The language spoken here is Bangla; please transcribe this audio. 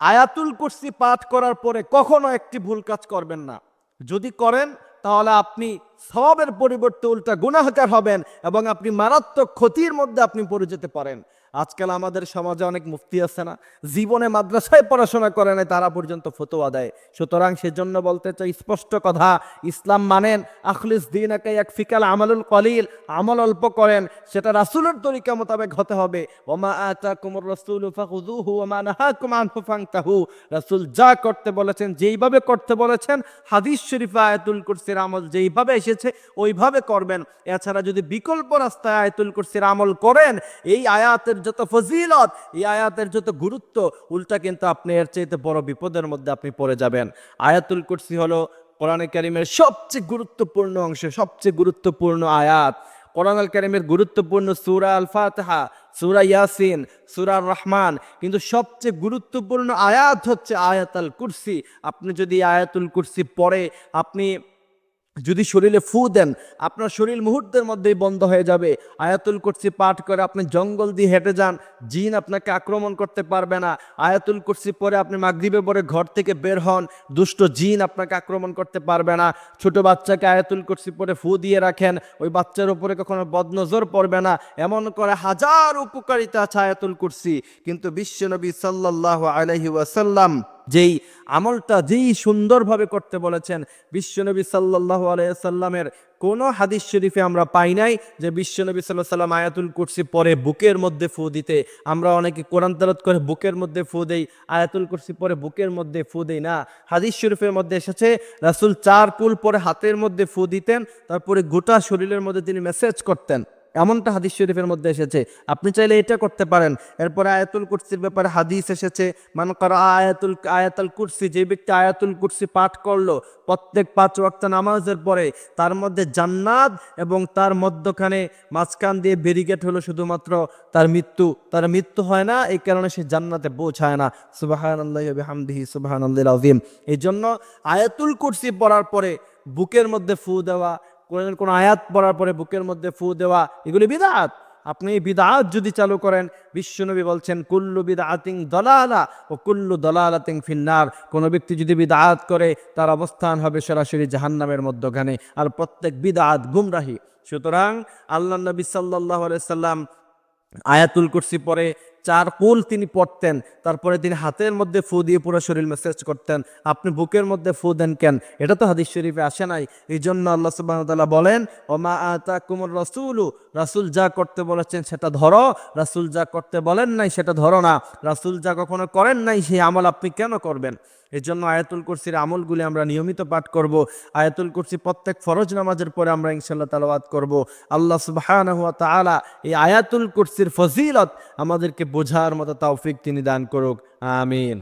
আয়াতুল কুরসি পাঠ করার পরে কখনো একটি ভুল কাজ করবেন না। যদি করেন তাহলে আপনি সওয়াবের পরিবর্তে উল্টা গুনাহগার হবেন এবং আপনি মারাত্মক ক্ষতির মধ্যে আপনি পড়ে যেতে পারেন। আজকাল আমাদের সমাজে অনেক মুফতি আছে না, জীবনে মাদ্রাসায় পড়াশোনা করে নাই, তারা পর্যন্ত ফতোয়া দেয়। সুতরাং সেজন্য বলতে চাই স্পষ্ট কথা, ইসলাম মানেন আখলিস দীনাকা ইয়াকফিকাল আমালুল কলিল, আমল অল্প করেন, সেটা রাসূলের তরিকা মোতাবেক হতে হবে। ওমা আতাকুমুর রাসূলু ফাখুযুহু ওমা নাহাকুম আনহু ফান্তাহু। রাসূল যা করতে বলেছেন, যেইভাবে করতে বলেছেন, হাদিস শরীফে আয়াতুল কুরসির আমল যেইভাবে এসেছে ওইভাবে করবেন। এছাড়া যদি বিকল্প রাস্তায় আয়াতুল কুরসির আমল করেন, এই আয়াতের যত ফজিলত, এই আয়াতের যত গুরুত্ব, উল্টা কিন্তু আপনি এর চাইতে বড় বিপদের মধ্যে আপনি পড়ে যাবেন। আয়াতুল কুরসি হলো কোরআনে কারীমের সবচেয়ে গুরুত্বপূর্ণ অংশ, সবচেয়ে গুরুত্বপূর্ণ আয়াত। কোরআনুল কারীমের গুরুত্বপূর্ণ সূরা আল ফাতিহা, সূরা ইয়াসিন, সূরা রহমান, কিন্তু সবচেয়ে গুরুত্বপূর্ণ আয়াত হচ্ছে আয়াতুল কুরসি। আপনি যদি আয়াতুল কুরসি পড়ে আপনি যদি শরীরে ফু দেন, আপনার শরীর মুহূর্তের মধ্যেই বন্ধ হয়ে যাবে। আয়াতুল কুরসি পাঠ করে আপনি জঙ্গল দিয়ে হেঁটে যান, জিন আপনাকে আক্রমণ করতে পারবে না। আয়াতুল কুরসি পরে আপনি মাগরিবে পরে ঘর থেকে বের হন, দুষ্ট জিন আপনাকে আক্রমণ করতে পারবে না। ছোট বাচ্চাকে আয়াতুল কুরসি পরে ফু দিয়ে রাখেন, ওই বাচ্চার উপরে কখনো বদনজর পড়বে না। এমন করে হাজার উপকারিতা আছে আয়াতুল কুরসি। কিন্তু বিশ্বনবী সাল্লাল্লাহু আলাইহি ওয়াসাল্লাম যেই আমলটা যেই সুন্দরভাবে করতে বলেছেন, বিশ্বনবী সাল্লাল্লাহু আলাইহি সাল্লামের কোনো হাদিস শরীফে আমরা পাই নাই যে বিশ্বনবী সাল্লাল্লাহু আলাইহি সাল্লাম আয়াতুল কুরসি পরে বুকের মধ্যে ফু দিতে। আমরা অনেকে কোরআন তেলাওয়াত করে বুকের মধ্যে ফু দেই, আয়াতুল কুরসি পরে বুকের মধ্যে ফু দেই না। হাদিস শরীফের মধ্যে এসেছে রাসূল 4 কুল পরে হাতের মধ্যে ফু দিতেন, তারপরে গোটা শরীরের মধ্যে তিনি মেসেজ করতেন, এমনটা হাদিস শরীফের মধ্যে এসেছে। আপনি চাইলে এটা করতে পারেন। এরপরে আয়াতুল কুরসির ব্যাপারে হাদিস এসেছে, মান কারা আয়াতুল কুরসি, যে ব্যক্তি আয়াতুল কুরসি পাঠ করলো প্রত্যেক 5 ওয়াক্ত নামাজের পরে, তার মধ্যে জান্নাত এবং তার মধ্যখানে মাঝখান দিয়ে ব্যারিকেড হলো শুধুমাত্র তার মৃত্যু। তার মৃত্যু হয় না, এই কারণে সে জান্নাতে পৌঁছায় না। সুবহানাল্লাহি ওয়া বিহামদিহি সুবহানাল্লাহিল আযীম। এই জন্য আয়াতুল কুরসি পড়ার পরে বুকের মধ্যে ফু দেওয়া, কোন আয়াত পড়ার পরে বুকের মধ্যে ফু দেওয়া, এগুলি বিদআত। আপনি বিদআত যদি চালু করেন, বিশ্বনবী বলছেন কুল্লু বিদআতিন দালালা ও কুল্লু দালালাতিন ফিন্নার। কোন ব্যক্তি যদি বিদআত করে তার অবস্থান হবে সরাসরি জাহান্নামের মধ্যখানে, আর প্রত্যেক বিদআত গুমরাহি। সুতরাং আল্লাহ নবী সাল্লাল্লাহু আলাইহি সাল্লাম আয়াতুল কুরসি পরে 4 কুল তিনি পড়তেন, তারপরে তিনি হাতের মধ্যে ফু দিয়ে পুরো শরীর মেসেজ করতেন। আপনি বুকের মধ্যে ফু দেন কেন? এটা তো হাদিস শরীফে আসে নাই। এই জন্য আল্লাহ সুবহানাহু ওয়া তাআলা বলেন, ওমা আতাকুমুর রাসূলু, রাসূল যা করতে বলেছেন সেটা ধরো, রাসূল যা করতে বলেন নাই সেটা ধরো না। রাসূল যা কখনো করেন নাই সেই আমল আপনি কেন করবেন? এই জন্য আয়াতুল কুরসির আমলগুলি আমরা নিয়মিত পাঠ করব। আয়াতুল কুরসি প্রত্যেক ফরজ নামাজের পরে আমরা ইনশাআল্লাহ তেলাওয়াত করব। আল্লাহ সুবহানাহু ওয়া তাআলা এই আয়াতুল কুরসির ফজিলত আমাদেরকে বোঝার মতো তৌফিক তিনি দান করুক। আমিন।